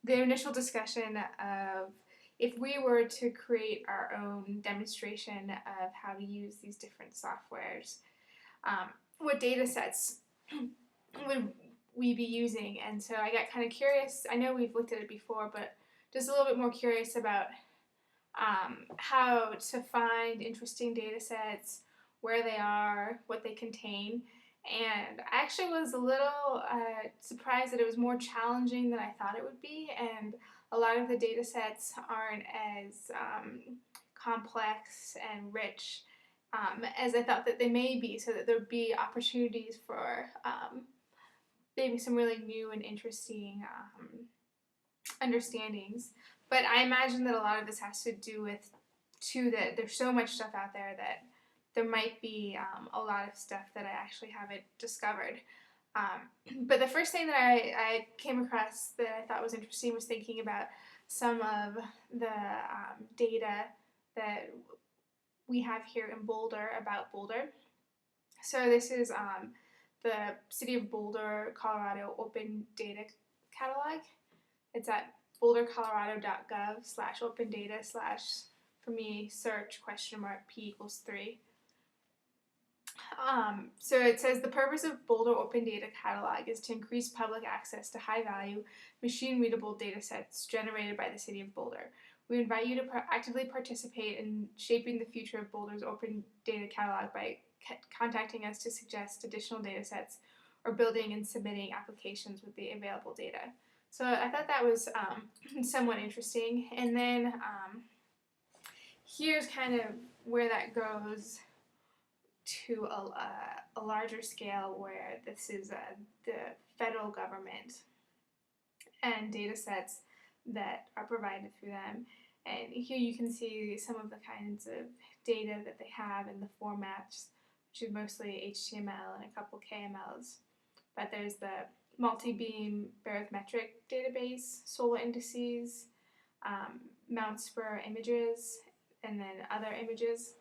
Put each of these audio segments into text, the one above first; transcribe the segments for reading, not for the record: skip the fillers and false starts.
the initial discussion of if we were to create our own demonstration of how to use these different softwares, what data sets would we be using? And so I got kind of curious. I know we've looked at it before, but just a little bit more curious about how to find interesting data sets, where they are, what they contain. And I actually was a little surprised that it was more challenging than I thought it would be, and a lot of the data sets aren't as complex and rich as I thought that they may be, so that there would be opportunities for maybe some really new and interesting understandings. But I imagine that a lot of this has to do with, too, that there's so much stuff out there that there might be a lot of stuff that I actually haven't discovered. But the first thing that I came across that I thought was interesting was thinking about some of the data that we have here in Boulder about Boulder. So this is the City of Boulder, Colorado Open Data Catalog. It's at bouldercolorado.gov/open-data/ for me, search $P=3. So it says the purpose of Boulder Open Data Catalog is to increase public access to high-value, machine-readable data sets generated by the City of Boulder. We invite you to actively participate in shaping the future of Boulder's Open Data Catalog by contacting us to suggest additional data sets or building and submitting applications with the available data. So I thought that was somewhat interesting. And then here's kind of where that goes to a larger scale, where this is the federal government and data sets that are provided through them. And here you can see some of the kinds of data that they have in the formats, which is mostly HTML and a couple KMLs. But there's the multi-beam barometric database, solar indices, Mount Spur images, and then other images.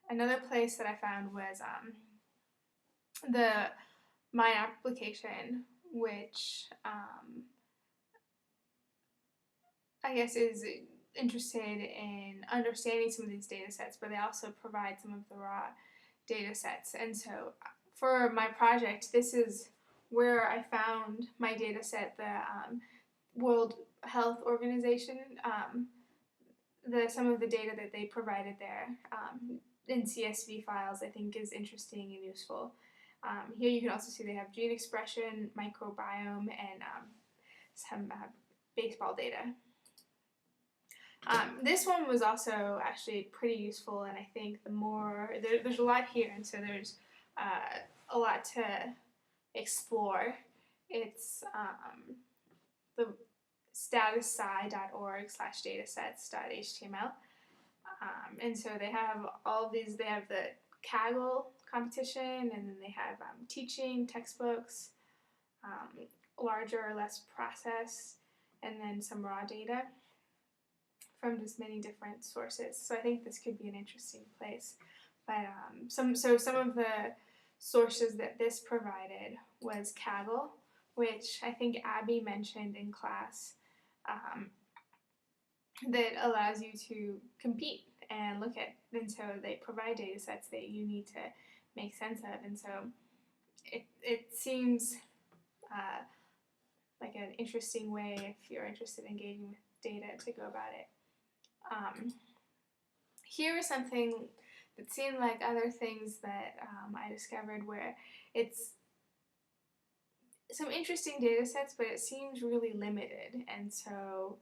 Another place that I found was the Mine application, which I guess is interested in understanding some of these data sets, but they also provide some of the raw data sets. And so for my project, this is where I found my data set, the World Health Organization. Some of the data that they provided there in CSV files, I think, is interesting and useful. Here you can also see they have gene expression, microbiome, and some baseball data. This one was also actually pretty useful, and I think there's a lot here, and so there's a lot to explore. It's the statussci.org/datasets.html. And so they have all of these. They have the Kaggle competition, and then they have teaching textbooks, larger or less processed, and then some raw data from just many different sources. So I think this could be an interesting place. But some of the sources that this provided was Kaggle, which I think Abby mentioned in class, that allows you to compete and look at. And so they provide data sets that you need to make sense of. And so it seems like an interesting way, if you're interested in engaging with data, to go about it. Here is something that seemed like other things that I discovered, where it's some interesting data sets, but it seems really limited, and so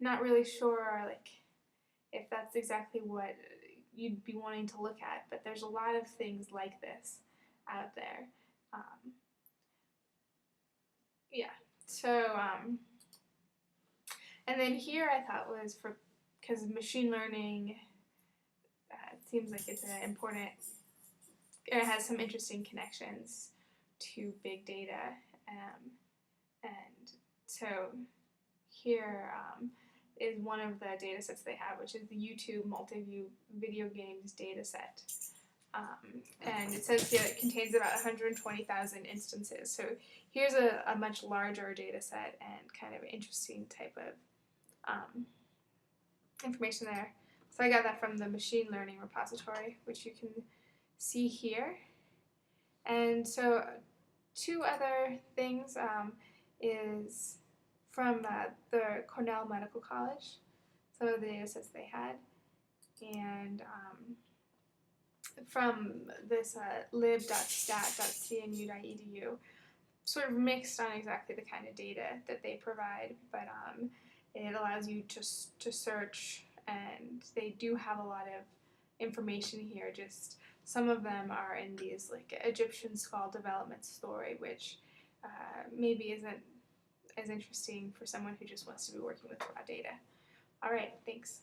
not really sure if that's exactly what you'd be wanting to look at. But there's a lot of things like this out there. So and then here I thought was because machine learning it seems like it's an important. It has some interesting connections to big data, and so here is one of the data sets they have, which is the YouTube multi-view video games data set. And it says here it contains about 120,000 instances. So here's a much larger data set and kind of interesting type of information there. So I got that from the machine learning repository, which you can see here. And so two other things is from the Cornell Medical College, some of the data sets they had, and from this lib.stat.cnu.edu, sort of mixed on exactly the kind of data that they provide, but it allows you to search, and they do have a lot of information here. Just some of them are in these like Egyptian skull development story, which maybe isn't as interesting for someone who just wants to be working with raw data. All right, thanks.